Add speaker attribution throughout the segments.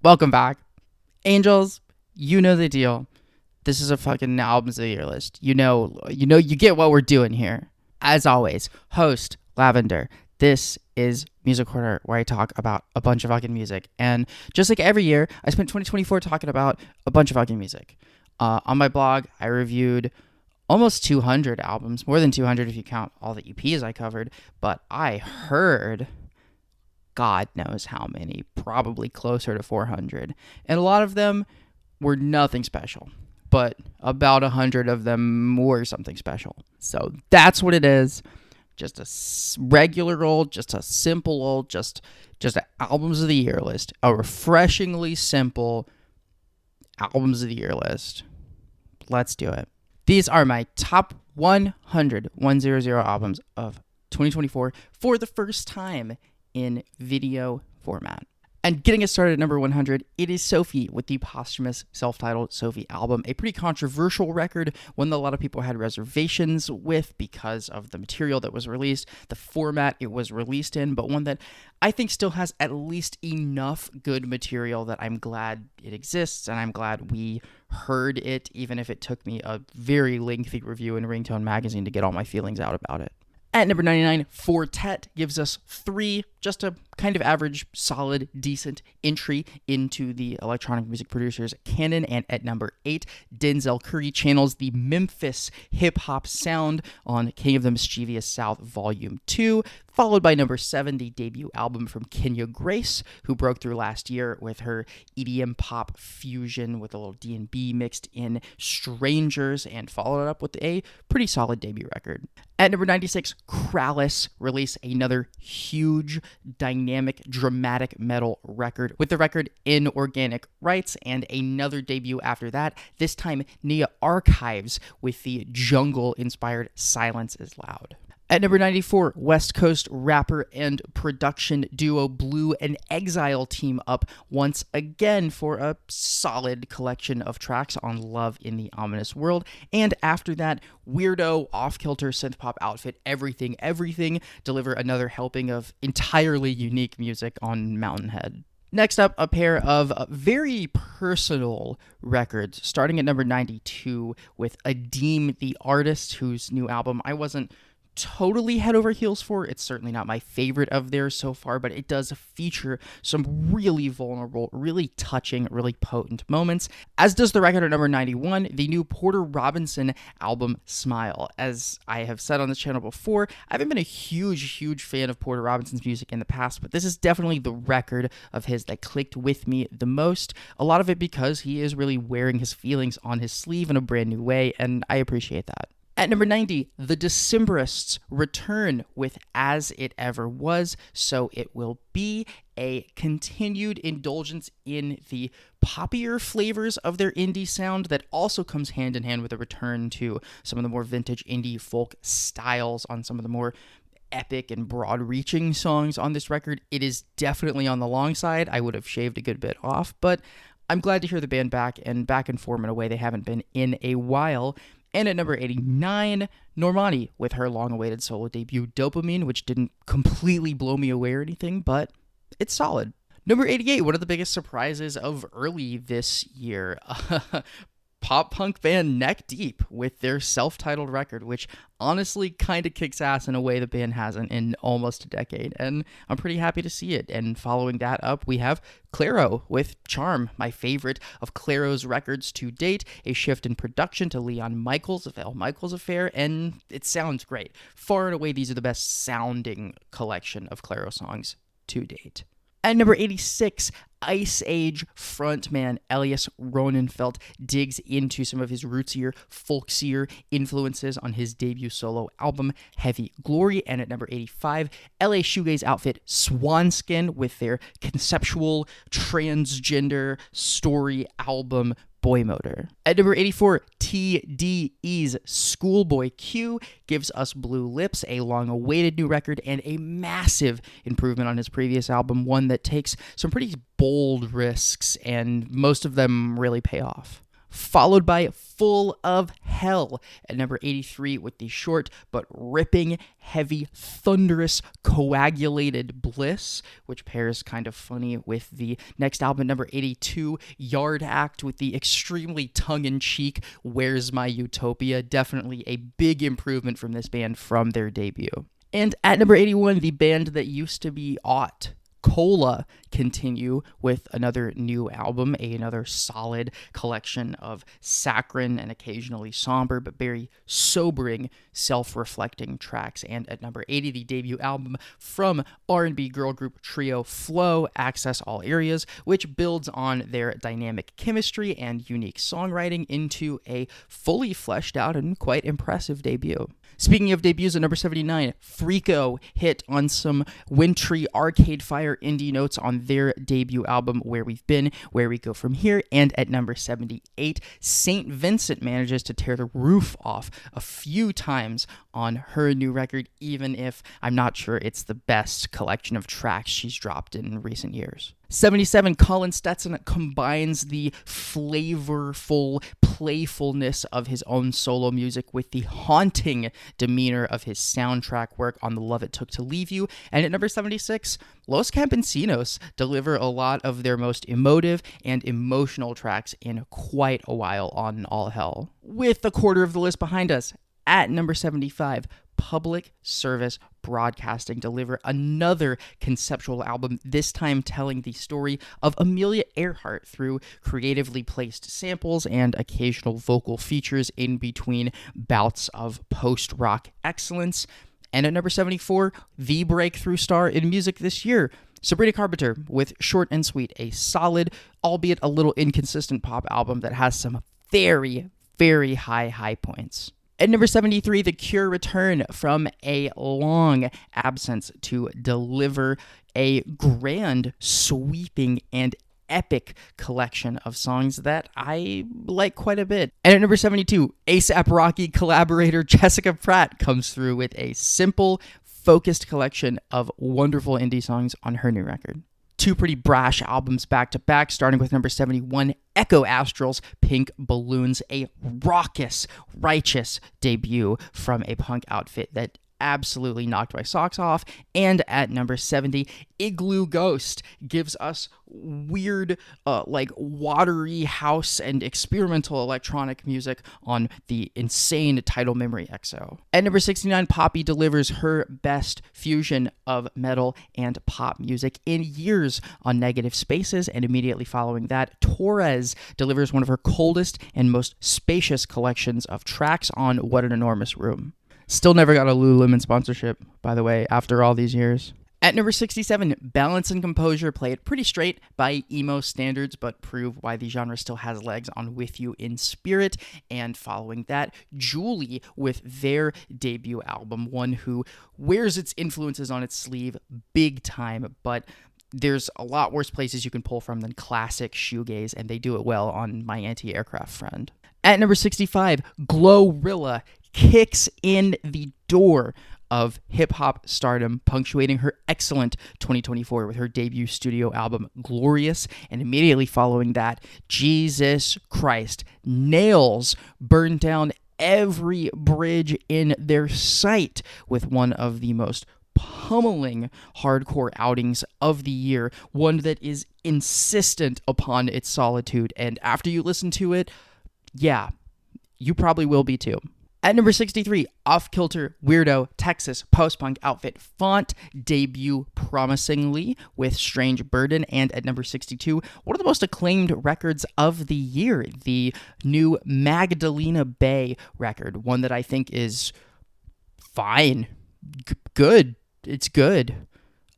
Speaker 1: Welcome back. Angels, you know the deal. This is a fucking albums of the year list. You get what we're doing here. As always, host Lavender. This is Music Corner, where I talk about a bunch of fucking music. And just like every year, I spent 2024 talking about a bunch of fucking music. On my blog, I reviewed almost 200 albums, more than 200 if you count all the EPs I covered. But I heard God knows how many, probably closer to 400. And a lot of them were nothing special, but about 100 of them were something special. So that's what it is. Just a regular old, just a simple old, just an albums of the year list. A refreshingly simple albums of the year list. Let's do it. These are my top 100 albums of 2024 for the first time in video format. And getting us started at number 100, it is Sophie with the posthumous self-titled Sophie album, a pretty controversial record, one that a lot of people had reservations with because of the material that was released, the format it was released in, but one that I think still has at least enough good material that I'm glad it exists, and I'm glad we heard it, even if it took me a very lengthy review in Ringtone Magazine to get all my feelings out about it. At number 99, Fortet gives us 3, just a kind of average, solid, decent entry into the electronic music producers canon. And at number 8, Denzel Curry channels the Memphis hip-hop sound on King of the Mischievous South Volume 2, followed by number 7, the debut album from Kenya Grace, who broke through last year with her EDM pop fusion with a little D&B mixed in, Strangers, and followed it up with a pretty solid debut record. At number 96, Krallice release another huge, dynamic, dramatic metal record with the record In Organic Rights, and another debut after that, this time Nia Archives with the jungle-inspired Silence is Loud. At number 94, West Coast rapper and production duo Blue and Exile team up once again for a solid collection of tracks on Love in the Ominous World. And after that, weirdo, off-kilter synth-pop outfit Everything deliver another helping of entirely unique music on Mountainhead. Next up, a pair of very personal records, starting at number 92 with Adeem, the artist whose new album I wasn't totally head over heels for. It's certainly not my favorite of theirs so far, but it does feature some really vulnerable, really touching, really potent moments, as does the record at number 91, the new Porter Robinson album, Smile. As I have said on this channel before, I haven't been a huge fan of Porter Robinson's music in the past, but this is definitely the record of his that clicked with me the most. A lot of it because he is really wearing his feelings on his sleeve in a brand new way, and I appreciate that. At number 90, the Decemberists return with As It Ever Was, So It Will Be, a continued indulgence in the poppier flavors of their indie sound that also comes hand in hand with a return to some of the more vintage indie folk styles on some of the more epic and broad-reaching songs on this record. It is definitely on the long side. I would have shaved a good bit off, but I'm glad to hear the band back and back in form in a way they haven't been in a while. And at number 89, Normani with her long-awaited solo debut, Dopamine, which didn't completely blow me away or anything, but it's solid. Number 88, one of the biggest surprises of early this year. Pop-punk band Neck Deep with their self-titled record, which honestly kind of kicks ass in a way the band hasn't in almost a decade, and I'm pretty happy to see it. And following that up, we have Clairo with Charm, my favorite of Clairo's records to date, a shift in production to Leon Michaels of El Michaels Affair, and it sounds great. Far and away, these are the best sounding collection of Clairo songs to date. At number 86, Ice Age frontman Elias Ronenfeld digs into some of his rootsier, folksier influences on his debut solo album, Heavy Glory. And at number 85, LA shoegaze outfit Swanskin with their conceptual transgender story album, Boy Motor. At number 84, TDE's Schoolboy Q gives us Blue Lips, a long-awaited new record and a massive improvement on his previous album, one that takes some pretty bold risks, and most of them really pay off. followed by Full of Hell at number 83 with the short but ripping, heavy, thunderous, coagulated Bliss, which pairs kind of funny with the next album, number 82, Yard Act, with the extremely tongue-in-cheek Where's My Utopia. Definitely a big improvement from this band from their debut. And at number 81, the band that used to be Ought, Cola, continue with another new album, another solid collection of saccharine and occasionally somber but very sobering, self-reflecting tracks. And at number 80, the debut album from R&B girl group trio Flow, Access All Areas, which builds on their dynamic chemistry and unique songwriting into a fully fleshed out and quite impressive debut. Speaking of debuts, at number 79, Freako hit on some wintry Arcade Fire indie notes on their debut album, Where We've Been, Where We Go From Here. And at number 78, St. Vincent manages to tear the roof off a few times on her new record, even if I'm not sure it's the best collection of tracks she's dropped in recent years. 77, Colin Stetson combines the flavorful playfulness of his own solo music with the haunting demeanor of his soundtrack work on The Love It Took to Leave You. And at number 76, Los Campesinos deliver a lot of their most emotive and emotional tracks in quite a while on All Hell. With a quarter of the list behind us, at number 75, Public Service Broadcasting deliver another conceptual album, this time telling the story of Amelia Earhart through creatively placed samples and occasional vocal features in between bouts of post-rock excellence. And at number 74, the breakthrough star in music this year, Sabrina Carpenter, with Short and Sweet, a solid, albeit a little inconsistent pop album that has some very, very high points. At number 73, The Cure return from a long absence to deliver a grand, sweeping, and epic collection of songs that I like quite a bit. And at number 72, A$AP Rocky collaborator Jessica Pratt comes through with a simple, focused collection of wonderful indie songs on her new record. Two pretty brash albums back to back, starting with number 71, Echo Astral's Pink Balloons, a raucous, righteous debut from a punk outfit that absolutely knocked my socks off. And at number 70, Igloo Ghost gives us weird, watery house and experimental electronic music on the insane Tidal Memory XO. At number 69, Poppy delivers her best fusion of metal and pop music in years on Negative Spaces, and immediately following that, Torres delivers one of her coldest and most spacious collections of tracks on What an Enormous Room. Still never got a Lululemon sponsorship, by the way, after all these years. At number 67, Balance and Composure play it pretty straight by emo standards, but prove why the genre still has legs on With You in Spirit. And following that, Julie with their debut album, one who wears its influences on its sleeve big time, but there's a lot worse places you can pull from than classic shoegaze, and they do it well on My Anti-Aircraft Friend. At number 65, Glorilla kicks in the door of hip-hop stardom, punctuating her excellent 2024 with her debut studio album, Glorious, and immediately following that, Jesus Christ nails Burn Down Every Bridge in Their Sight with one of the most pummeling hardcore outings of the year, one that is insistent upon its solitude, and after you listen to it, yeah, you probably will be too. At number 63, Off-Kilter Weirdo Texas post-punk outfit Font debut promisingly with Strange Burden. And at number 62, one of the most acclaimed records of the year, the new Magdalena Bay record, one that I think is fine, good. It's good.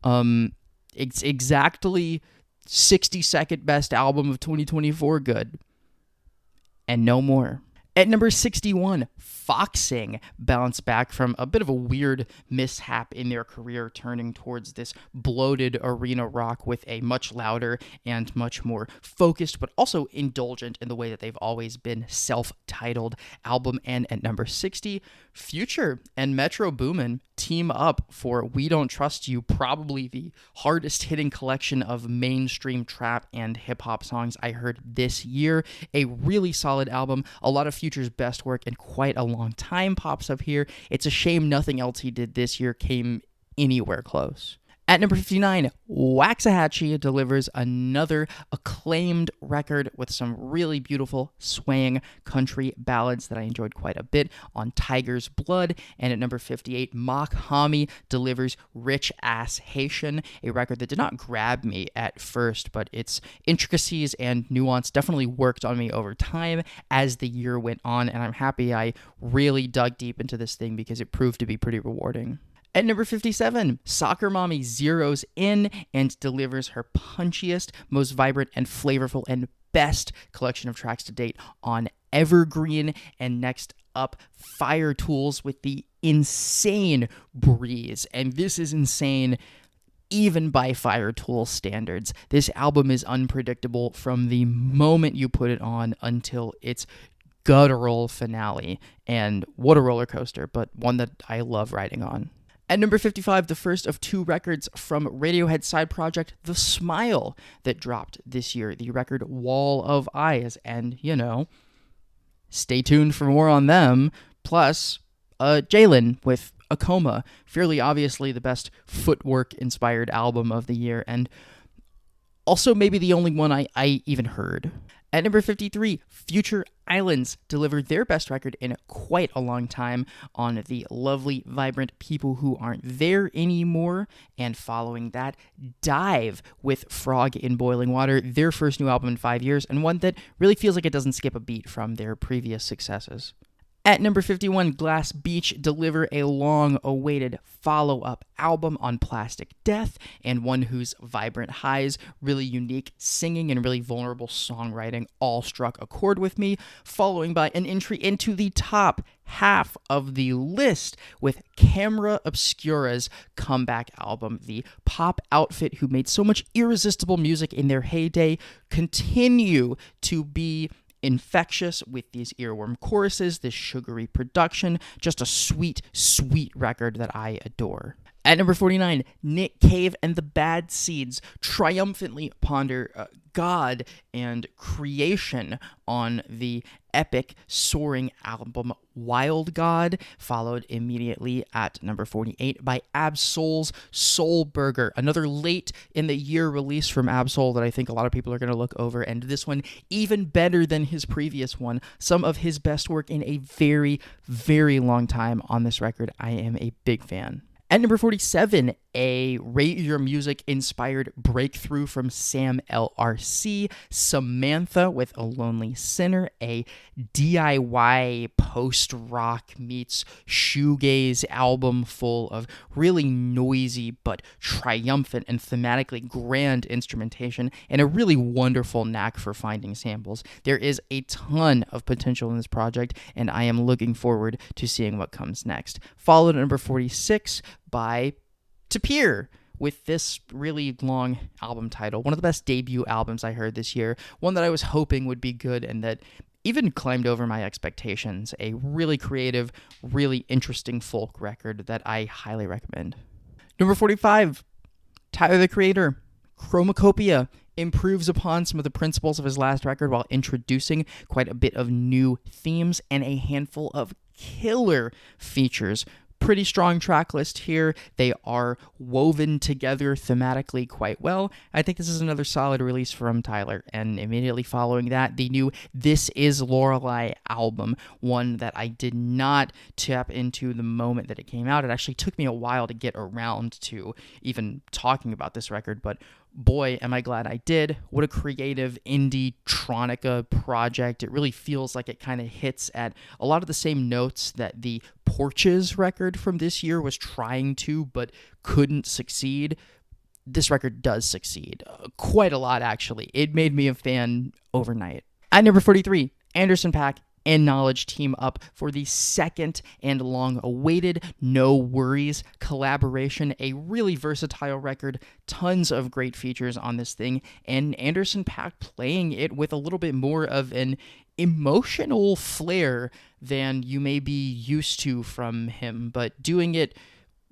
Speaker 1: It's exactly 62nd best album of 2024 good. And no more. At number 61, Foxing bounced back from a bit of a weird mishap in their career, turning towards this bloated arena rock with a much louder and much more focused, but also indulgent in the way that they've always been, self-titled album. And at number 60, Future and Metro Boomin team up for We Don't Trust You, probably the hardest hitting collection of mainstream trap and hip-hop songs I heard this year. A really solid album. A lot of Future's best work in quite a long time pops up here. It's a shame nothing else he did this year came anywhere close. At number 59, Waxahachie delivers another acclaimed record with some really beautiful swaying country ballads that I enjoyed quite a bit on Tiger's Blood. And at number 58, Mach Homie delivers Rich Ass Haitian, a record that did not grab me at first, but its intricacies and nuance definitely worked on me over time as the year went on, and I'm happy I really dug deep into this thing because it proved to be pretty rewarding. At number 57, Soccer Mommy zeroes in and delivers her punchiest, most vibrant and flavorful and best collection of tracks to date on Evergreen. And next up, Fire Tools with the insane Breeze. And this is insane even by Fire Tools standards. This album is unpredictable from the moment you put it on until its guttural finale. And what a roller coaster, but one that I love riding on. At number 55, the first of two records from Radiohead's side project, The Smile, that dropped this year, the record Wall of Eyes. And, stay tuned for more on them. Plus, Jalen with A Coma, fairly obviously the best footwork-inspired album of the year, and also maybe the only one I even heard. At number 53, Future Islands delivered their best record in quite a long time on the lovely, vibrant People Who Aren't There Anymore. And following that, Dive with Frog in Boiling Water, their first new album in 5 years, and one that really feels like it doesn't skip a beat from their previous successes. At number 51, Glass Beach deliver a long-awaited follow-up album on Plastic Death, and one whose vibrant highs, really unique singing, and really vulnerable songwriting all struck a chord with me, following by an entry into the top half of the list with Camera Obscura's comeback album. The pop outfit who made so much irresistible music in their heyday continue to be infectious with these earworm choruses, this sugary production, just a sweet, sweet record that I adore. At number 49, Nick Cave and the Bad Seeds triumphantly ponder God and creation on the epic, soaring album Wild God, followed immediately at number 48 by Ab-Soul's Soul Burger, another late in the year release from Ab-Soul that I think a lot of people are going to look over, and this one even better than his previous one, some of his best work in a very, very long time on this record. I am a big fan. At number 47, a Rate Your Music inspired breakthrough from Sam LRC, Samantha with A Lonely Sinner, a DIY post-rock meets shoegaze album full of really noisy but triumphant and thematically grand instrumentation, and a really wonderful knack for finding samples. There is a ton of potential in this project, and I am looking forward to seeing what comes next. Followed at number 46 by Tapir with this really long album title. One of the best debut albums I heard this year. One that I was hoping would be good and that even climbed over my expectations. A really creative, really interesting folk record that I highly recommend. Number 45, Tyler, the Creator, Chromacopia, improves upon some of the principles of his last record while introducing quite a bit of new themes and a handful of killer features. Pretty strong track list here. They are woven together thematically quite well. I think this is another solid release from Tyler. And immediately following that, the new This Is Lorelei album, one that I did not tap into the moment that it came out. It actually took me a while to get around to even talking about this record, but boy, am I glad I did. What a creative indie tronica project. It really feels like it kind of hits at a lot of the same notes that the Porches record from this year was trying to, but couldn't succeed. This record does succeed. Quite a lot, actually. It made me a fan overnight. At number 43, Anderson .Paak, and Knowledge team up for the second and long-awaited No Worries collaboration, a really versatile record, tons of great features on this thing, and Anderson .Paak playing it with a little bit more of an emotional flair than you may be used to from him, but doing it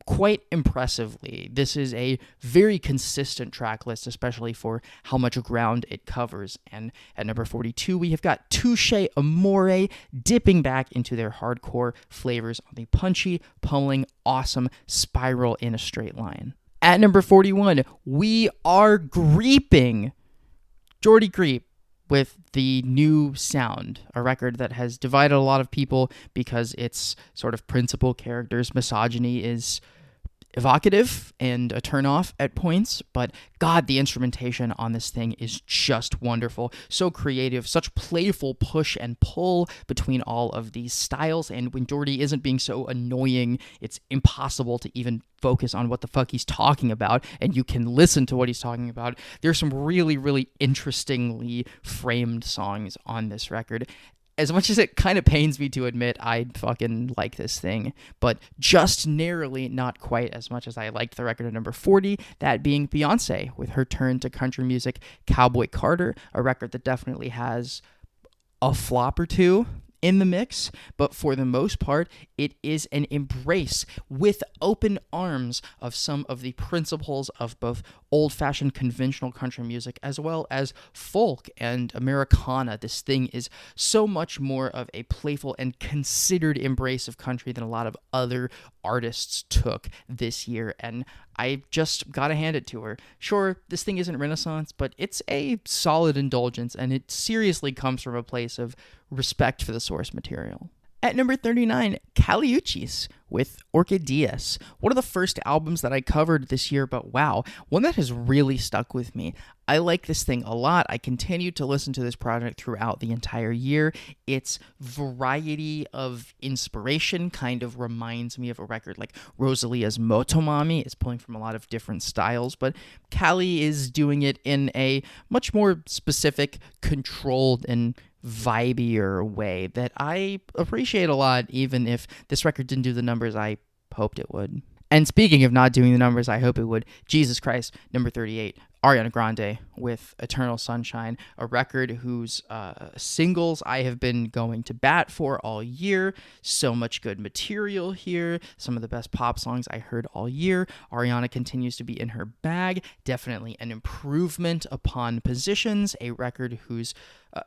Speaker 1: quite impressively. This is a very consistent track list, especially for how much ground it covers. And at number 42, we have got Touche Amore dipping back into their hardcore flavors on the punchy, pummeling, awesome Spiral in a Straight Line. At number 41, we are greeping Jordy Greep with the New Sound, a record that has divided a lot of people because its sort of principal character's misogyny is evocative and a turnoff at points, but God, the instrumentation on this thing is just wonderful. So creative, such playful push and pull between all of these styles, and when Jordy isn't being so annoying, it's impossible to even focus on what the fuck he's talking about, and you can listen to what he's talking about. There's some really, really interestingly framed songs on this record. As much as it kind of pains me to admit, I fucking like this thing, but just narrowly not quite as much as I liked the record at number 40, that being Beyonce with her turn to country music, Cowboy Carter, a record that definitely has a flop or two in the mix, but for the most part, it is an embrace with open arms of some of the principles of both old-fashioned conventional country music as well as folk and Americana. This thing is so much more of a playful and considered embrace of country than a lot of other artists took this year, and I just gotta hand it to her. Sure, this thing isn't Renaissance, but it's a solid indulgence, and it seriously comes from a place of respect for the source material. At number 39, Kali Uchis with Orquídeas, one of the first albums that I covered this year, but wow, one that has really stuck with me. I like this thing a lot. I continue to listen to this project throughout the entire year. Its variety of inspiration kind of reminds me of a record like Rosalia's Motomami. It's pulling from a lot of different styles, but Kali is doing it in a much more specific, controlled, and vibier way that I appreciate a lot, even if this record didn't do the numbers I hoped it would. And speaking of not doing the numbers I hope it would, Jesus Christ, number 38, Ariana Grande with Eternal Sunshine, a record whose singles I have been going to bat for all year. So much good material here. Some of the best pop songs I heard all year. Ariana continues to be in her bag. Definitely an improvement upon Positions, a record whose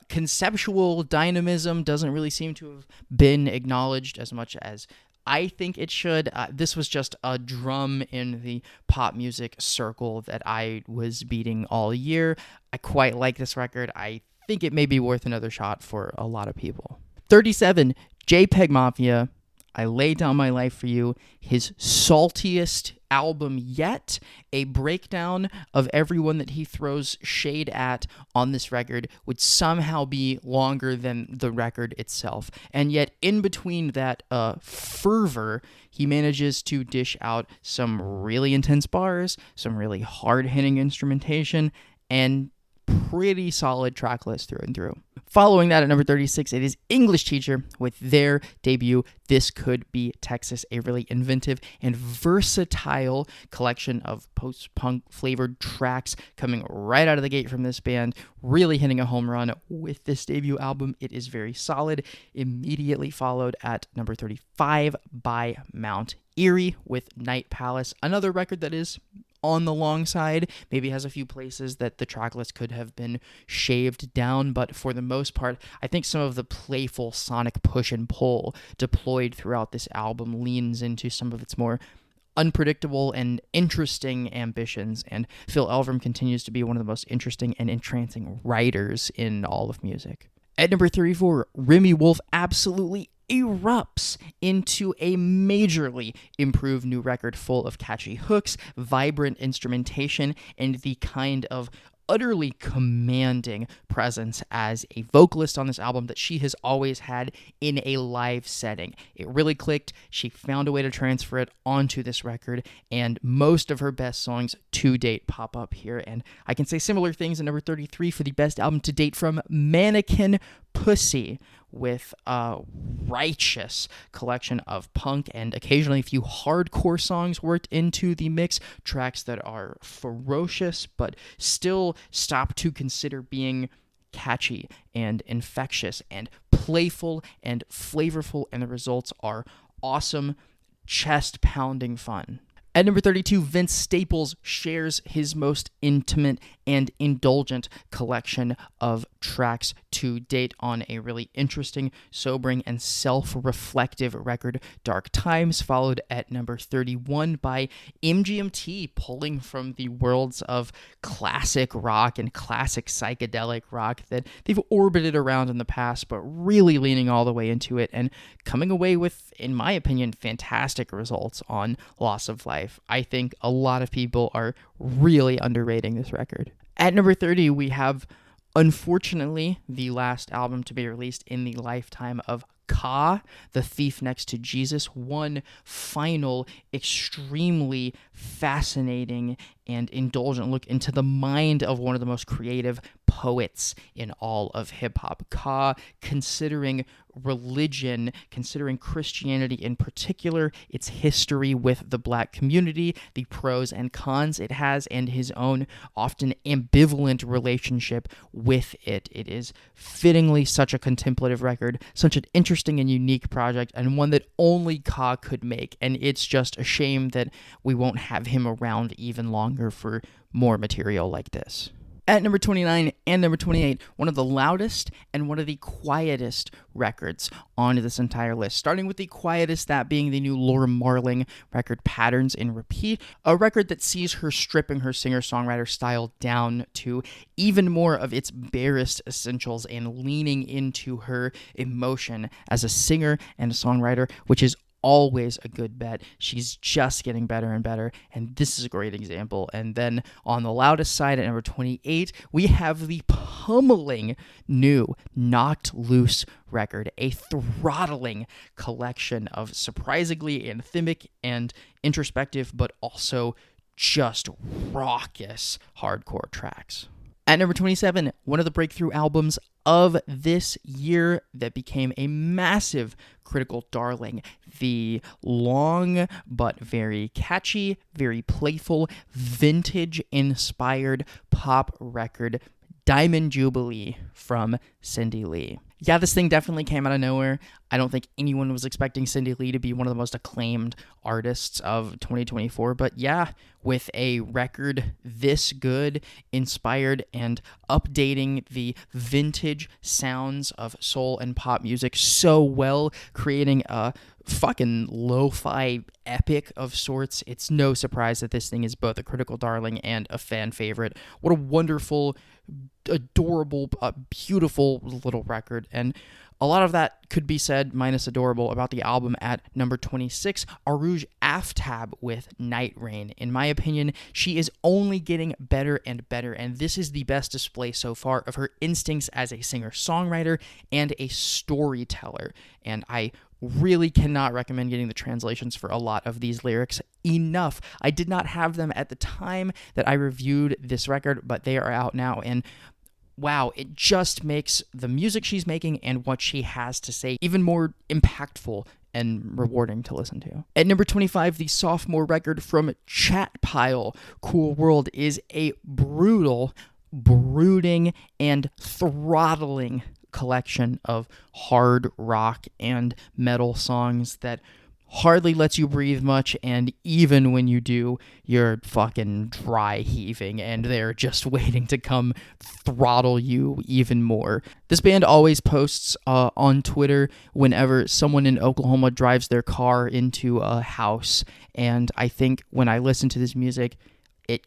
Speaker 1: conceptual dynamism doesn't really seem to have been acknowledged as much as I think it should. This was just a drum in the pop music circle that I was beating all year. I quite like this record. I think it may be worth another shot for a lot of people. 37, JPEG Mafia, I Lay Down My Life for You, his saltiest album yet, a breakdown of everyone that he throws shade at on this record would somehow be longer than the record itself. And yet in between that fervor, he manages to dish out some really intense bars, some really hard-hitting instrumentation, and pretty solid track list through and through. Following that at number 36, it is English Teacher with their debut, This Could Be Texas, a really inventive and versatile collection of post-punk flavored tracks coming right out of the gate from this band, really hitting a home run with this debut album. It is very solid. Immediately followed at number 35 by Mount Eerie with Night Palace, another record that is on the long side, maybe has a few places that the track list could have been shaved down, but for the most part, I think some of the playful sonic push and pull deployed throughout this album leans into some of its more unpredictable and interesting ambitions, and Phil Elverum continues to be one of the most interesting and entrancing writers in all of music. At number 34, Remy Wolf absolutely erupts into a majorly improved new record full of catchy hooks, vibrant instrumentation, and the kind of utterly commanding presence as a vocalist on this album that she has always had in a live setting. It really clicked. She found a way to transfer it onto this record, and most of her best songs to date pop up here. And I can say similar things at number 33 for the best album to date from Mannequin Pussy with a righteous collection of punk and occasionally a few hardcore songs worked into the mix, tracks that are ferocious but still stop to consider being catchy and infectious and playful and flavorful, and the results are awesome, chest-pounding fun. At number 32, Vince Staples shares his most intimate and indulgent collection of tracks to date on a really interesting, sobering, and self-reflective record, Dark Times, followed at number 31 by MGMT, pulling from the worlds of classic rock and classic psychedelic rock that they've orbited around in the past, but really leaning all the way into it and coming away with, in my opinion, fantastic results on Loss of Life. I think a lot of people are really underrating this record. At number 30, we have, unfortunately, the last album to be released in the lifetime of Ka, The Thief Next to Jesus, one final, extremely fascinating and indulgent look into the mind of one of the most creative poets in all of hip-hop. Ka, considering religion, considering Christianity in particular, its history with the black community, the pros and cons it has, and his own often ambivalent relationship with it. It is fittingly such a contemplative record, such an interesting and unique project, and one that only Ka could make, and it's just a shame that we won't have him around even longer for more material like this. At number 29 and number 28, one of the loudest and one of the quietest records on this entire list. Starting with the quietest, that being the new Laura Marling record, Patterns in Repeat, a record that sees her stripping her singer-songwriter style down to even more of its barest essentials and leaning into her emotion as a singer and a songwriter, which is always a good bet. She's just getting better and better, and this is a great example. And then on the loudest side at number 28, we have the pummeling new Knocked Loose record, a throttling collection of surprisingly anthemic and introspective, but also just raucous hardcore tracks. At number 27, one of the breakthrough albums of this year that became a massive critical darling, the long but very catchy, very playful, vintage-inspired pop record, Diamond Jubilee from Cindy Lee. Yeah, this thing definitely came out of nowhere. I don't think anyone was expecting Cindy Lee to be one of the most acclaimed artists of 2024, but yeah, with a record this good, inspired and updating the vintage sounds of soul and pop music so well, creating a fucking lo-fi epic of sorts, it's no surprise that this thing is both a critical darling and a fan favorite. What a wonderful, adorable, beautiful little record. And a lot of that could be said, minus adorable, about the album at number 26, Arooj Aftab with Night Rain. In my opinion, she is only getting better and better, and this is the best display so far of her instincts as a singer-songwriter and a storyteller. And I really cannot recommend getting the translations for a lot of these lyrics enough. I did not have them at the time that I reviewed this record, but they are out now, and wow, it just makes the music she's making and what she has to say even more impactful and rewarding to listen to. At number 25, the sophomore record from Chat Pile, Cool World, is a brutal, brooding, and throttling collection of hard rock and metal songs that hardly lets you breathe much, and even when you do, you're fucking dry heaving, and they're just waiting to come throttle you even more. This band always posts on Twitter whenever someone in Oklahoma drives their car into a house, and I think when I listen to this music, it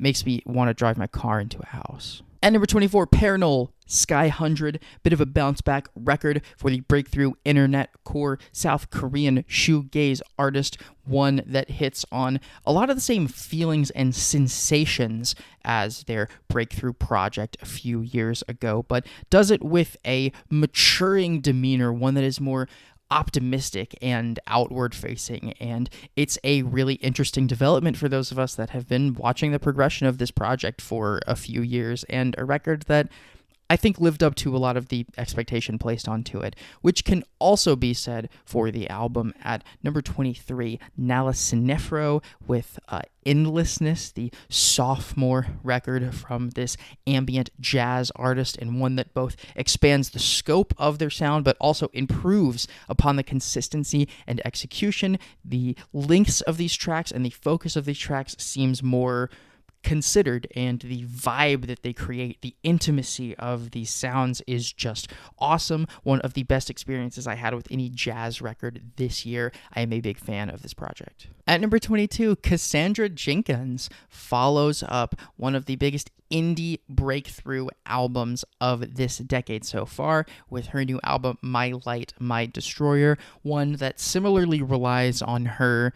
Speaker 1: makes me want to drive my car into a house. At number 24, Parannoul, Sky 100, bit of a bounce-back record for the breakthrough internet-core South Korean shoegaze artist, one that hits on a lot of the same feelings and sensations as their breakthrough project a few years ago, but does it with a maturing demeanor, one that is more optimistic and outward facing, and it's a really interesting development for those of us that have been watching the progression of this project for a few years, and a record that I think lived up to a lot of the expectation placed onto it, which can also be said for the album. At number 23, Nala Cinefro with Endlessness, the sophomore record from this ambient jazz artist, and one that both expands the scope of their sound but also improves upon the consistency and execution. The lengths of these tracks and the focus of these tracks seems more considered, and the vibe that they create, the intimacy of these sounds is just awesome. One of the best experiences I had with any jazz record this year. I am a big fan of this project. At number 22, Cassandra Jenkins follows up one of the biggest indie breakthrough albums of this decade so far with her new album, My Light, My Destroyer, one that similarly relies on her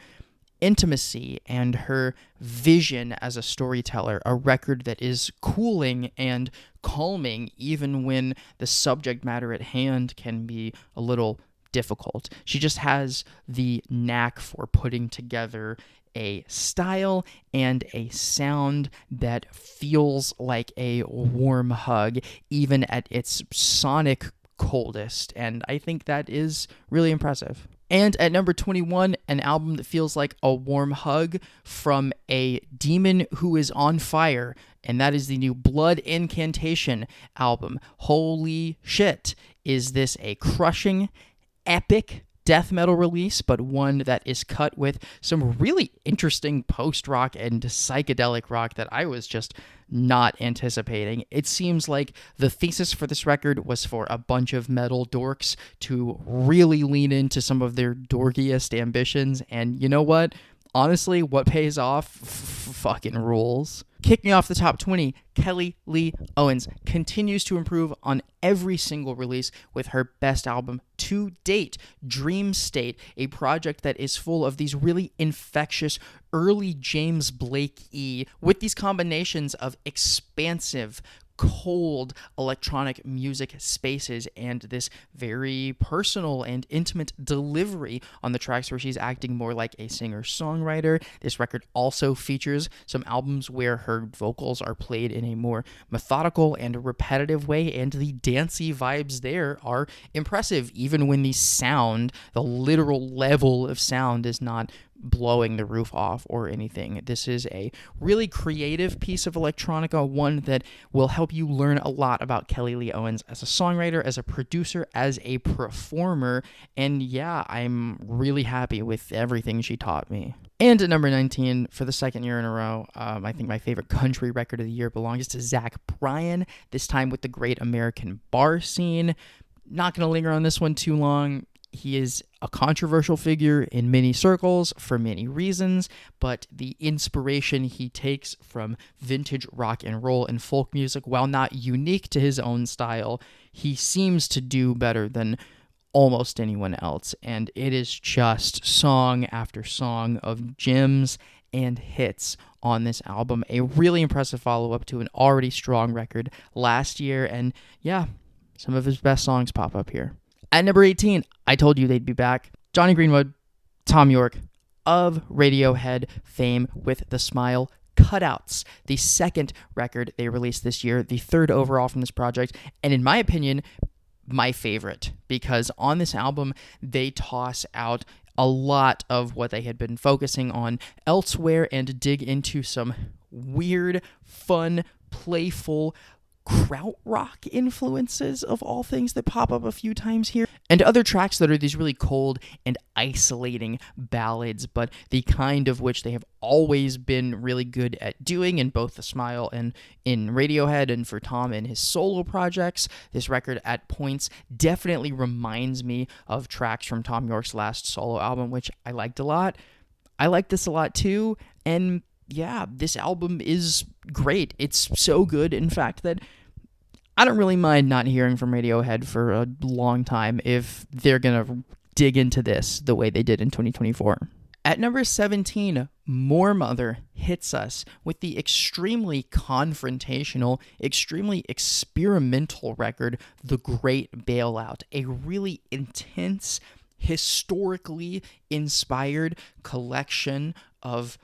Speaker 1: intimacy and her vision as a storyteller, a record that is cooling and calming even when the subject matter at hand can be a little difficult. She just has the knack for putting together a style and a sound that feels like a warm hug, even at its sonic coldest, and I think that is really impressive. And at number 21, an album that feels like a warm hug from a demon who is on fire, and that is the new Blood Incantation album. Holy shit, is this a crushing, epic death metal release, but one that is cut with some really interesting post-rock and psychedelic rock that I was just not anticipating. It seems like the thesis for this record was for a bunch of metal dorks to really lean into some of their dorkiest ambitions, and you know what? Honestly, what pays off fucking rules. Kicking off the top 20, Kelly Lee Owens continues to improve on every single release with her best album to date, Dream State, a project that is full of these really infectious early James Blake-y with these combinations of expansive, cold electronic music spaces and this very personal and intimate delivery on the tracks where she's acting more like a singer-songwriter. This record also features some albums where her vocals are played in a more methodical and repetitive way, and the dancey vibes there are impressive, even when the literal level of sound is not blowing the roof off or anything. This is a really creative piece of electronica, one that will help you learn a lot about Kelly Lee Owens as a songwriter, as a producer, as a performer, and yeah, I'm really happy with everything she taught me. And at number 19, for the second year in a row, I think my favorite country record of the year belongs to Zach Bryan, this time with the Great American Bar Scene. Not going to linger on this one too long. He is a controversial figure in many circles for many reasons, but the inspiration he takes from vintage rock and roll and folk music, while not unique to his own style, he seems to do better than almost anyone else, and it is just song after song of gems and hits on this album. A really impressive follow-up to an already strong record last year, and yeah, some of his best songs pop up here. At number 18, I told you they'd be back. Jonny Greenwood, Thom Yorke of Radiohead fame with the Smile Cutouts, the second record they released this year, the third overall from this project, and in my opinion, my favorite, because on this album, they toss out a lot of what they had been focusing on elsewhere and dig into some weird, fun, playful krautrock influences of all things that pop up a few times here, and other tracks that are these really cold and isolating ballads, but the kind of which they have always been really good at doing in both The Smile and in Radiohead, and for Thom in his solo projects. This record at points definitely reminds me of tracks from Thom Yorke's last solo album, which I liked a lot. I like this a lot too, and yeah, this album is great. It's so good, in fact, that I don't really mind not hearing from Radiohead for a long time if they're going to dig into this the way they did in 2024. At number 17, More Mother hits us with the extremely confrontational, extremely experimental record, The Great Bailout, a really intense, historically inspired collection of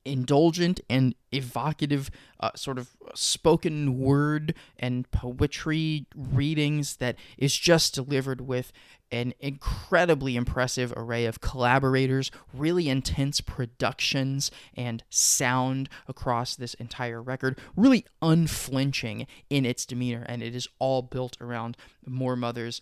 Speaker 1: indulgent and evocative sort of spoken word and poetry readings that is just delivered with an incredibly impressive array of collaborators, really intense productions and sound across this entire record, really unflinching in its demeanor, and it is all built around Moor Mother's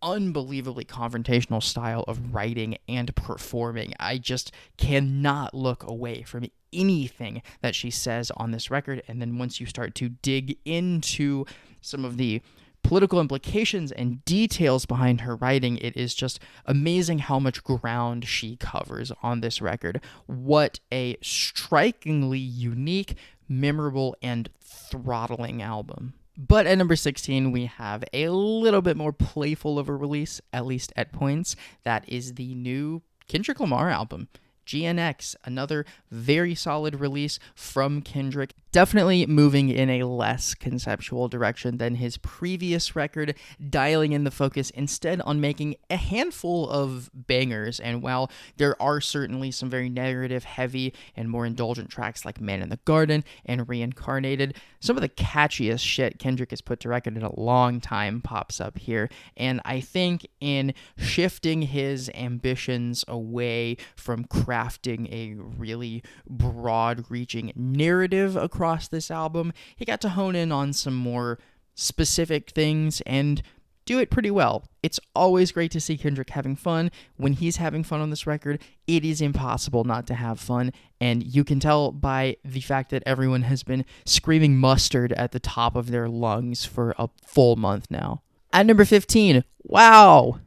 Speaker 1: unbelievably confrontational style of writing and performing. I just cannot look away from anything that she says on this record. And then once you start to dig into some of the political implications and details behind her writing, it is just amazing how much ground she covers on this record. What a strikingly unique, memorable, and throttling album. But at number 16, we have a little bit more playful of a release, at least at points. That is the new Kendrick Lamar album, GNX, another very solid release from Kendrick. Definitely moving in a less conceptual direction than his previous record, dialing in the focus instead on making a handful of bangers. And while there are certainly some very narrative heavy and more indulgent tracks like Man in the Garden and Reincarnated, some of the catchiest shit Kendrick has put to record in a long time pops up here. And I think in shifting his ambitions away from crafting a really broad-reaching narrative across this album, he got to hone in on some more specific things and do it pretty well. It's always great to see Kendrick having fun. When he's having fun on this record, it is impossible not to have fun, and you can tell by the fact that everyone has been screaming mustard at the top of their lungs for a full month now. At number 15, wow!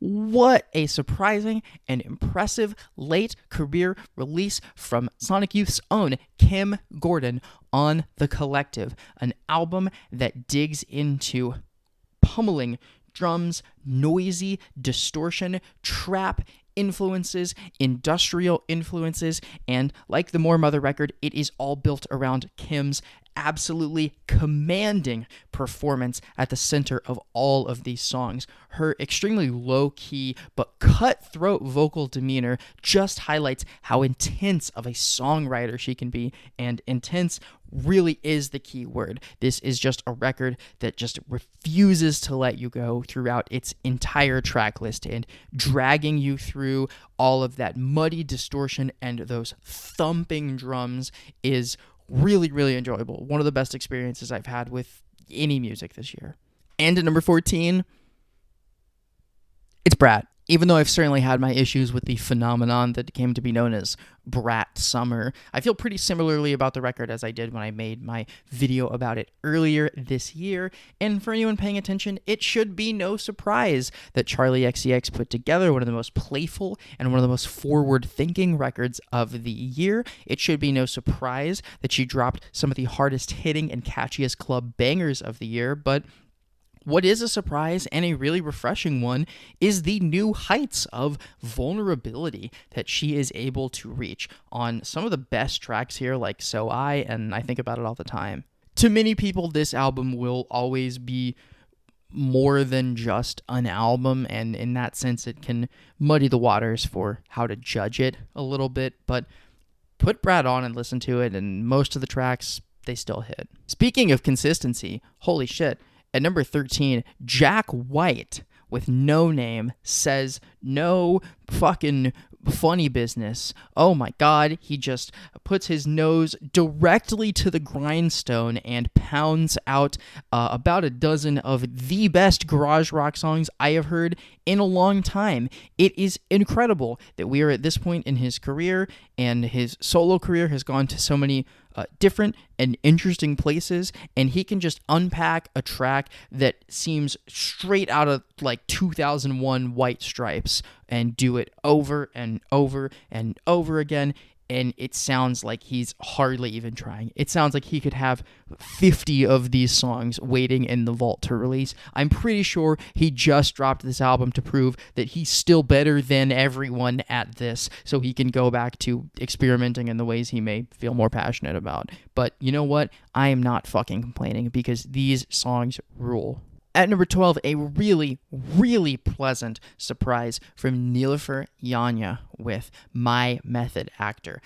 Speaker 1: What a surprising and impressive late career release from Sonic Youth's own Kim Gordon on The Collective, an album that digs into pummeling drums, noisy distortion, trap influences, industrial influences, and like the Moor Mother record, it is all built around Kim's absolutely commanding performance at the center of all of these songs. Her extremely low-key but cutthroat vocal demeanor just highlights how intense of a songwriter she can be, and intense really is the key word. This is just a record that just refuses to let you go throughout its entire track list, and dragging you through all of that muddy distortion and those thumping drums is really, really enjoyable. One of the best experiences I've had with any music this year. And at number 14, it's Brat. Even though I've certainly had my issues with the phenomenon that came to be known as Brat Summer, I feel pretty similarly about the record as I did when I made my video about it earlier this year. And for anyone paying attention, it should be no surprise that Charli XCX put together one of the most playful and one of the most forward-thinking records of the year. It should be no surprise that she dropped some of the hardest-hitting and catchiest club bangers of the year, but what is a surprise, and a really refreshing one, is the new heights of vulnerability that she is able to reach on some of the best tracks here, like So and I Think About It All the Time. To many people, this album will always be more than just an album, and in that sense, it can muddy the waters for how to judge it a little bit, but put Brat on and listen to it, and most of the tracks, they still hit. Speaking of consistency, holy shit, at number 13, Jack White with No Name says no fucking funny business. Oh my god, he just puts his nose directly to the grindstone and pounds out about a dozen of the best garage rock songs I have heard in a long time. It is incredible that we are at this point in his career, and his solo career has gone to so many different and interesting places, and he can just unpack a track that seems straight out of like 2001 White Stripes and do it over and over and over again, and it sounds like he's hardly even trying. It sounds like he could have 50 of these songs waiting in the vault to release. I'm pretty sure he just dropped this album to prove that he's still better than everyone at this, so he can go back to experimenting in the ways he may feel more passionate about. But you know what? I am not fucking complaining, because these songs rule. At number 12, a really, really pleasant surprise from Niloufer Yanya with My Method Actor.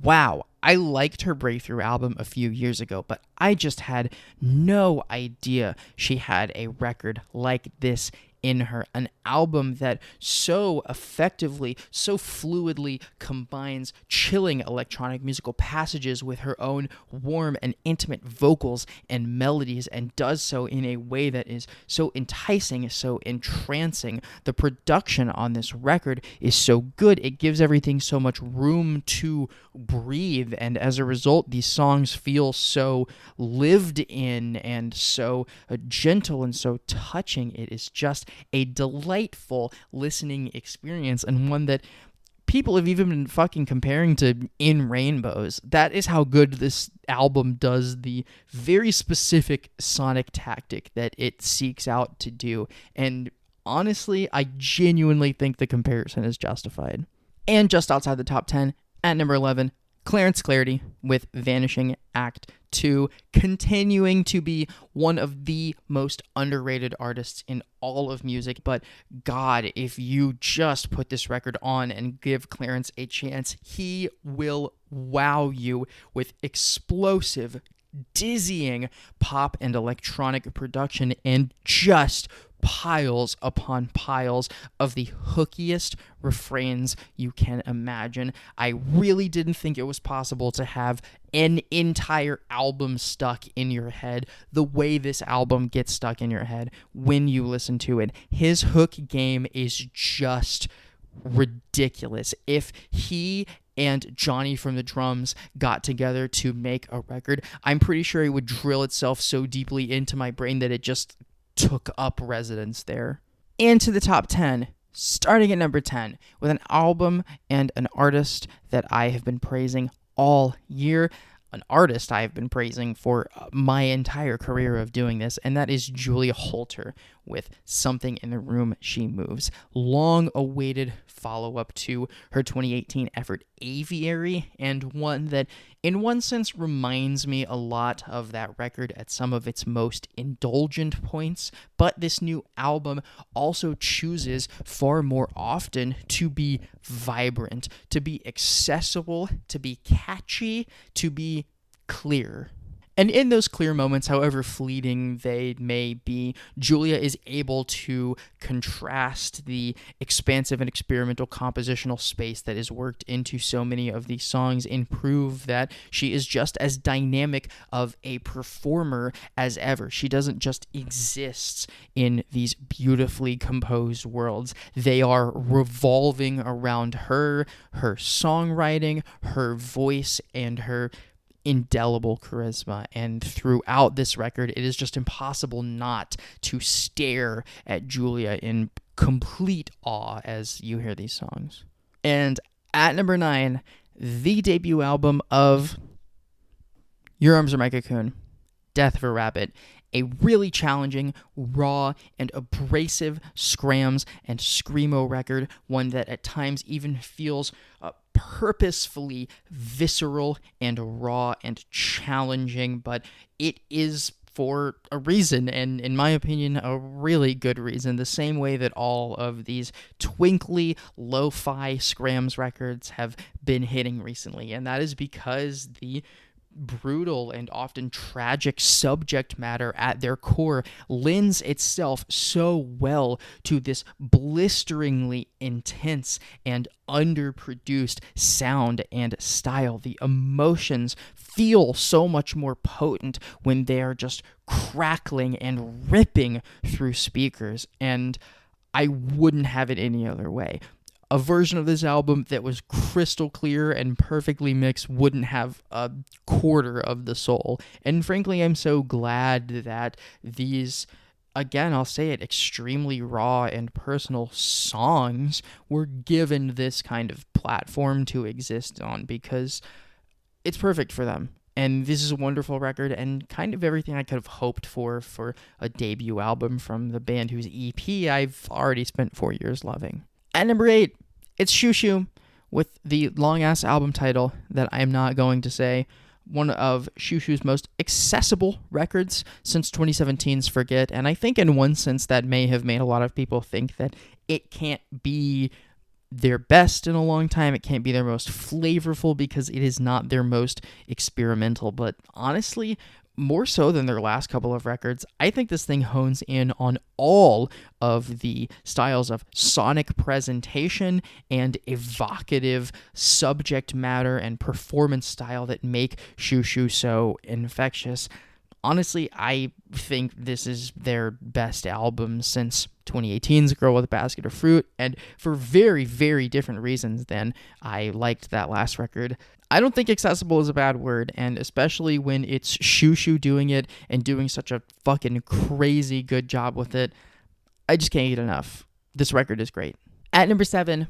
Speaker 1: Wow, I liked her breakthrough album a few years ago, but I just had no idea she had a record like this in her. An album that so effectively, so fluidly combines chilling electronic musical passages with her own warm and intimate vocals and melodies, and does so in a way that is so enticing, so entrancing. The production on this record is so good, it gives everything so much room to breathe, and as a result, these songs feel so lived in and so gentle and so touching. It is just a delightful listening experience, and one that people have even been fucking comparing to In Rainbows. That is how good this album does the very specific sonic tactic that it seeks out to do. And honestly, I genuinely think the comparison is justified. And just outside the top 10, at number 11, Clarence Clarity with Vanishing Act 2, continuing to be one of the most underrated artists in all of music. But God, if you just put this record on and give Clarence a chance, he will wow you with explosive, dizzying pop and electronic production, and just piles upon piles of the hookiest refrains you can imagine. I really didn't think it was possible to have an entire album stuck in your head the way this album gets stuck in your head when you listen to it. His hook game is just ridiculous. If he and Johnny from the Drums got together to make a record, I'm pretty sure it would drill itself so deeply into my brain that it just took up residence there. Into the top 10, starting at number 10, with an album and an artist that I have been praising all year, an artist I have been praising for my entire career of doing this, and that is Julia Holter with Something in the Room She Moves. Long-awaited follow-up to her 2018 effort Aviary, and one that in one sense reminds me a lot of that record at some of its most indulgent points, but this new album also chooses far more often to be vibrant, to be accessible, to be catchy, to be clear. And in those clear moments, however fleeting they may be, Julia is able to contrast the expansive and experimental compositional space that is worked into so many of these songs, and prove that she is just as dynamic of a performer as ever. She doesn't just exist in these beautifully composed worlds. They are revolving around her songwriting, her voice, and her indelible charisma. And throughout this record, it is just impossible not to stare at Julia in complete awe as you hear these songs. And at number 9, the debut album of Your Arms Are My Cocoon, Death of a Rabbit. A really challenging, raw, and abrasive scrams and screamo record, one that at times even feels purposefully visceral and raw and challenging, but it is for a reason, and in my opinion, a really good reason, the same way that all of these twinkly, lo-fi scrams records have been hitting recently, and that is because the brutal and often tragic subject matter at their core lends itself so well to this blisteringly intense and underproduced sound and style. The emotions feel so much more potent when they are just crackling and ripping through speakers, and I wouldn't have it any other way. A version of this album that was crystal clear and perfectly mixed wouldn't have a quarter of the soul. And frankly, I'm so glad that these, again, I'll say it, extremely raw and personal songs were given this kind of platform to exist on, because it's perfect for them. And this is a wonderful record, and kind of everything I could have hoped for a debut album from the band whose EP I've already spent 4 years loving. At number 8, it's Shoo Shoo with the long-ass album title that I am not going to say. one of Shushu's most accessible records since 2017's Forget, and I think in one sense that may have made a lot of people think that it can't be their best in a long time. It can't be their most flavorful because it is not their most experimental. But honestly, more so than their last couple of records, I think this thing hones in on all of the styles of sonic presentation and evocative subject matter and performance style that make Shushu so infectious. Honestly, I think this is their best album since 2018's Girl with a Basket of Fruit, and for very, very different reasons than I liked that last record. I don't think accessible is a bad word, and especially when it's Shushu doing it and doing such a fucking crazy good job with it, I just can't get enough. This record is great. At number 7,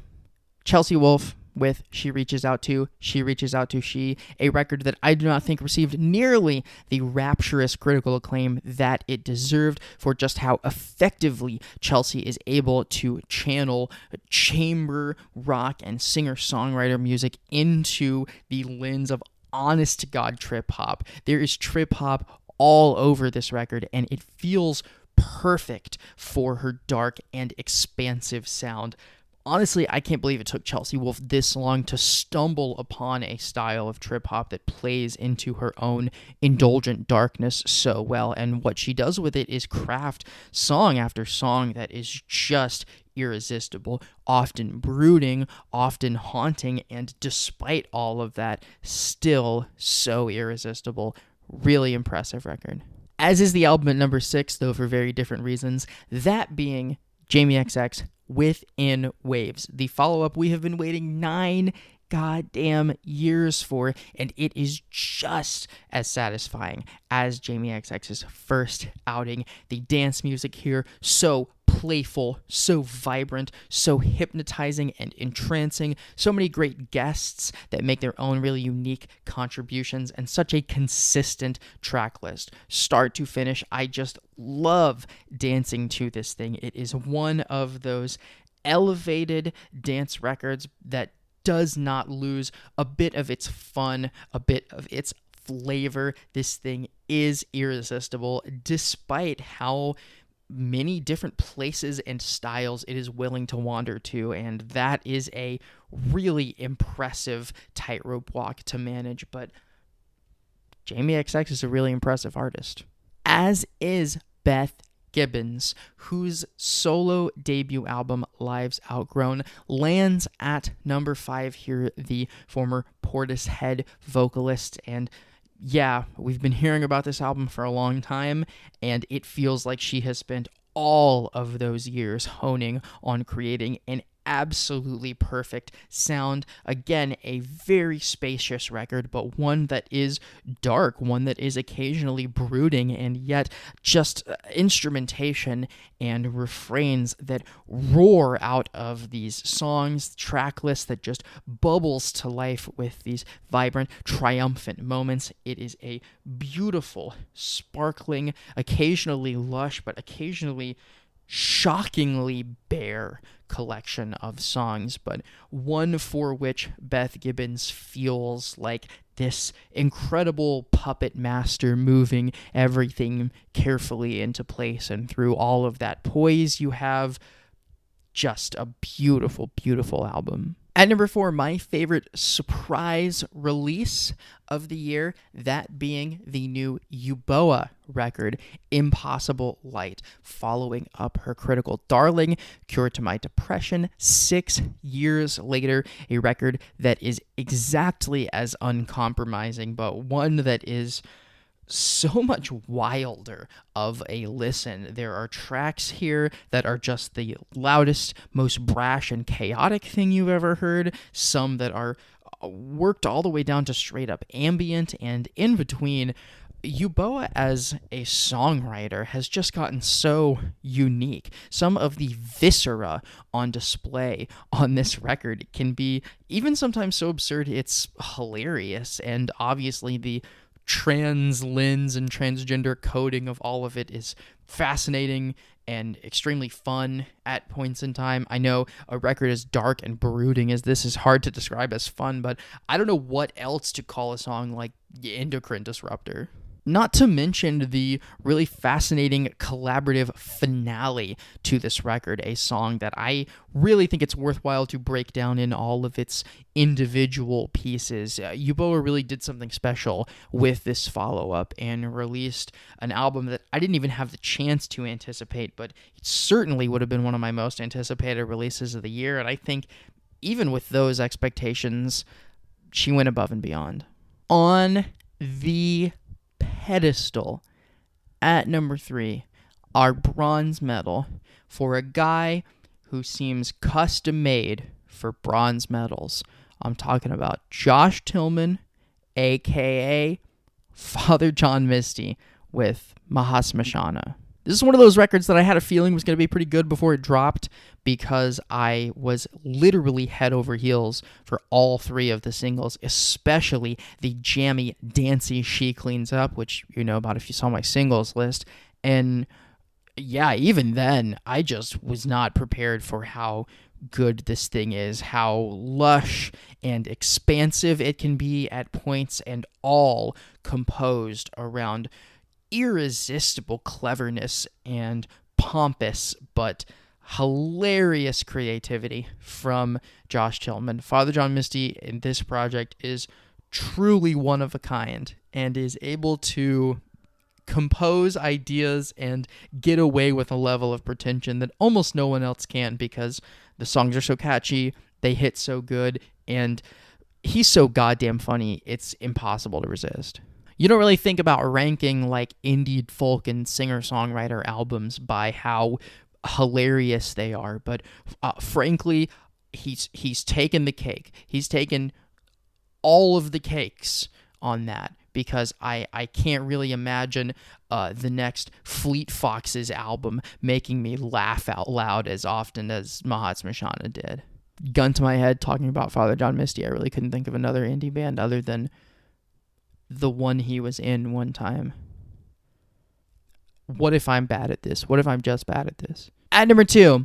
Speaker 1: Chelsea Wolfe with She Reaches Out To, She Reaches Out To She, a record that I do not think received nearly the rapturous critical acclaim that it deserved for just how effectively Chelsea is able to channel chamber rock and singer-songwriter music into the lens of honest-to-God trip-hop. There is trip-hop all over this record, and it feels perfect for her dark and expansive sound. Honestly, I can't believe it took Chelsea Wolfe this long to stumble upon a style of trip-hop that plays into her own indulgent darkness so well, and what she does with it is craft song after song that is just irresistible, often brooding, often haunting, and despite all of that, still so irresistible. Really impressive record. As is the album at number 6, though for very different reasons, that being Jamie XX, Within Waves, the follow-up we have been waiting 9 goddamn years for, and it is just as satisfying as Jamie XX's first outing. The dance music here, so playful, so vibrant, so hypnotizing and entrancing, so many great guests that make their own really unique contributions, and such a consistent track list. Start to finish, I just love dancing to this thing. It is one of those elevated dance records that does not lose a bit of its fun, a bit of its flavor. This thing is irresistible, despite how many different places and styles it is willing to wander to, and that is a really impressive tightrope walk to manage, but Jamie XX is a really impressive artist. As is Beth Gibbons, whose solo debut album, Lives Outgrown, lands at number 5 here, the former Portishead vocalist. And yeah, we've been hearing about this album for a long time, and it feels like she has spent all of those years honing on creating an absolutely perfect sound. Again, a very spacious record, but one that is dark, one that is occasionally brooding, and yet just instrumentation and refrains that roar out of these songs, track list that just bubbles to life with these vibrant, triumphant moments. It is a beautiful, sparkling, occasionally lush, but occasionally shockingly bare collection of songs, but one for which Beth Gibbons feels like this incredible puppet master moving everything carefully into place, and through all of that poise you have just a beautiful, beautiful album. At number 4, my favorite surprise release of the year, that being the new Yuboah record, Impossible Light, following up her critical darling, Cure to My Depression, 6 years later, a record that is exactly as uncompromising, but one that is so much wilder of a listen. There are tracks here that are just the loudest, most brash and chaotic thing you've ever heard, some that are worked all the way down to straight up ambient, and in between. Yuboah as a songwriter has just gotten so unique. Some of the viscera on display on this record can be even sometimes so absurd it's hilarious, and obviously the trans lens and transgender coding of all of it is fascinating and extremely fun at points in time. I know a record as dark and brooding as this is hard to describe as fun, but I don't know what else to call a song like Endocrine Disruptor. Not to mention the really fascinating collaborative finale to this record, a song that I really think it's worthwhile to break down in all of its individual pieces. Yuboa really did something special with this follow-up and released an album that I didn't even have the chance to anticipate, but it certainly would have been one of my most anticipated releases of the year, and I think even with those expectations, she went above and beyond. On the pedestal at number 3, our bronze medal for a guy who seems custom made for bronze medals. I'm talking about Josh Tillman, aka Father John Misty, with Mahasmashana. This is one of those records that I had a feeling was going to be pretty good before it dropped, because I was literally head over heels for all 3 of the singles, especially the jammy, dancey She Cleans Up, which you know about if you saw my singles list. And yeah, even then, I just was not prepared for how good this thing is, how lush and expansive it can be at points, and all composed around irresistible cleverness and pompous but hilarious creativity from Josh Tillman. Father John Misty in this project is truly one of a kind and is able to compose ideas and get away with a level of pretension that almost no one else can, because the songs are so catchy, they hit so good, and he's so goddamn funny, it's impossible to resist. You don't really think about ranking like indie folk and singer-songwriter albums by how hilarious they are, but frankly, he's taken the cake. He's taken all of the cakes on that, because I can't really imagine the next Fleet Foxes album making me laugh out loud as often as Mahasmashana did. Gun to my head, talking about Father John Misty, I really couldn't think of another indie band other than the one he was in one time. What if I'm bad at this? What if I'm just bad at this? At number 2,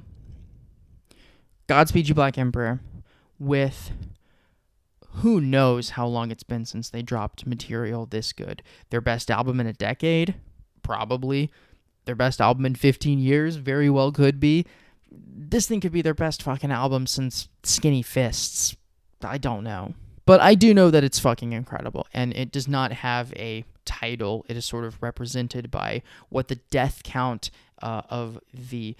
Speaker 1: Godspeed You Black Emperor, with who knows how long it's been since they dropped material this good. Their best album in a decade? Probably. Their best album in 15 years? Very well could be. This thing could be their best fucking album since Skinny Fists. I don't know. But I do know that it's fucking incredible, and it does not have a title. It is sort of represented by what the death count of the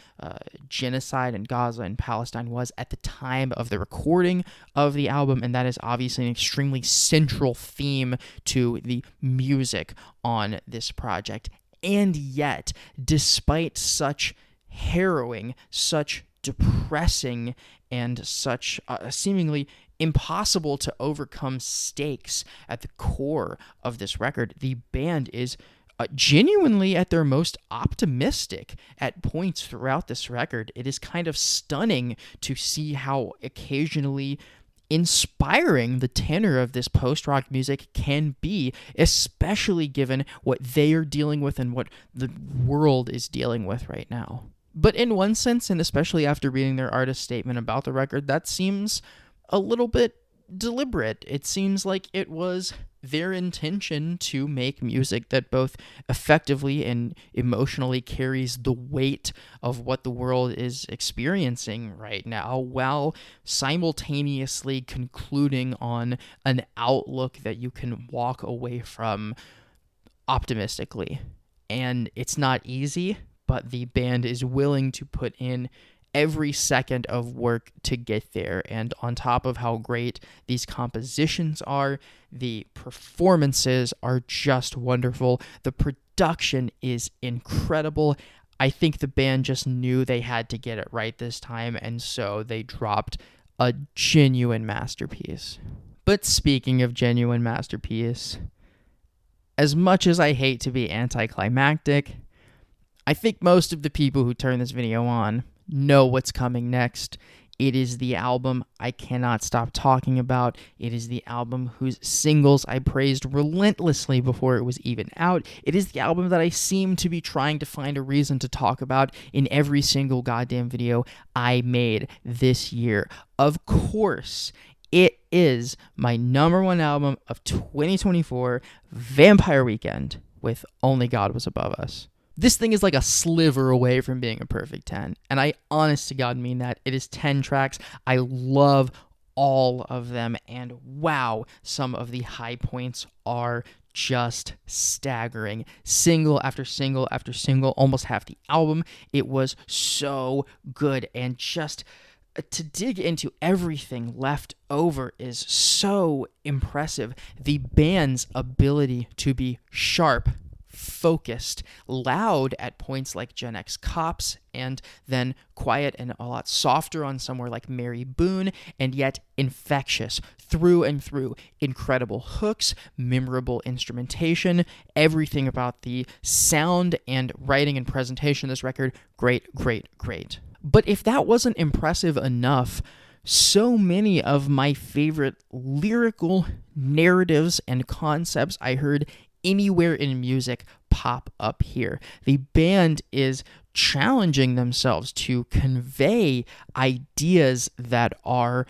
Speaker 1: genocide in Gaza and Palestine was at the time of the recording of the album, and that is obviously an extremely central theme to the music on this project. And yet, despite such harrowing, such depressing, and such seemingly impossible to overcome stakes at the core of this record, the band is genuinely at their most optimistic at points throughout this record. It is kind of stunning to see how occasionally inspiring the tenor of this post-rock music can be, especially given what they are dealing with and what the world is dealing with right now. But in one sense, and especially after reading their artist statement about the record, that seems a little bit deliberate. It seems like it was their intention to make music that both effectively and emotionally carries the weight of what the world is experiencing right now, while simultaneously concluding on an outlook that you can walk away from optimistically. And it's not easy, but the band is willing to put in every second of work to get there. And on top of how great these compositions are, the performances are just wonderful. The production is incredible. I think the band just knew they had to get it right this time, and so they dropped a genuine masterpiece. But speaking of genuine masterpiece, as much as I hate to be anticlimactic, I think most of the people who turn this video on know what's coming next, It is the album I cannot stop talking about. It is the album whose singles I praised relentlessly before it was even out. It is the album that I seem to be trying to find a reason to talk about in every single goddamn video I made this year. Of course, it is my number one album of 2024, Vampire Weekend, with Only God Was Above Us. This thing is like a sliver away from being a perfect 10, and I honest to God mean that. It is 10 tracks. I love all of them, and wow, some of the high points are just staggering. Single after single after single, almost half the album. It was so good, and just to dig into everything left over is so impressive. The band's ability to be sharp, focused, loud at points like Gen X Cops, and then quiet and a lot softer on somewhere like Mary Boone, and yet infectious through and through. Incredible hooks, memorable instrumentation, everything about the sound and writing and presentation of this record, great, great, great. But if that wasn't impressive enough, so many of my favorite lyrical narratives and concepts I heard anywhere in music pop up here. The band is challenging themselves to convey ideas that are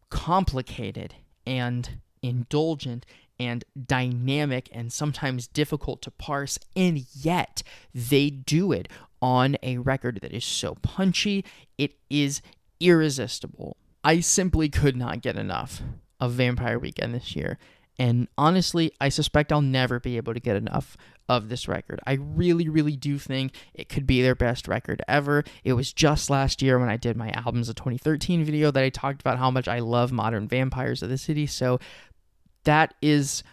Speaker 1: complicated and indulgent and dynamic and sometimes difficult to parse, and yet they do it on a record that is so punchy, it is irresistible. I simply could not get enough of Vampire Weekend this year. And honestly, I suspect I'll never be able to get enough of this record. I really, really do think it could be their best record ever. It was just last year when I did my Albums of 2013 video that I talked about how much I love Modern Vampires of the City. So that is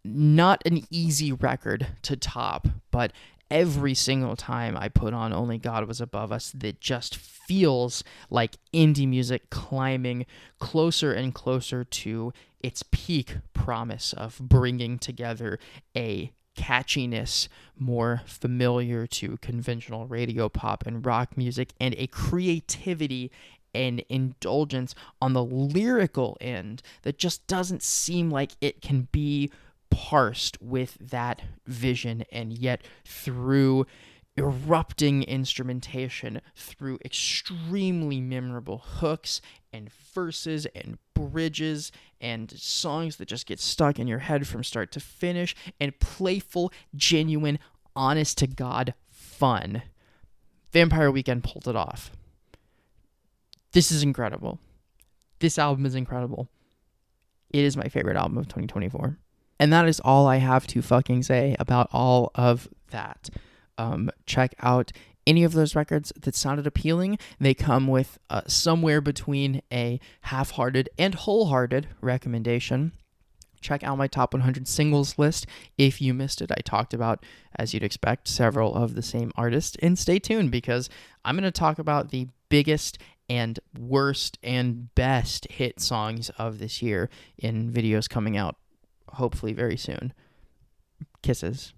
Speaker 1: not an easy record to top, but every single time I put on Only God Was Above Us, that just feels like indie music climbing closer and closer to its peak promise of bringing together a catchiness more familiar to conventional radio, pop, and rock music, and a creativity and indulgence on the lyrical end that just doesn't seem like it can be parsed with that vision, and yet through erupting instrumentation, through extremely memorable hooks and verses and bridges and songs that just get stuck in your head from start to finish, and playful, genuine, honest to God fun. Vampire Weekend pulled it off. This is incredible. This album is incredible. It is my favorite album of 2024. And that is all I have to fucking say about all of that. Check out any of those records that sounded appealing. They come with somewhere between a half-hearted and wholehearted recommendation. Check out my top 100 singles list if you missed it. I talked about, as you'd expect, several of the same artists. And stay tuned, because I'm going to talk about the biggest and worst and best hit songs of this year in videos coming out hopefully very soon. Kisses.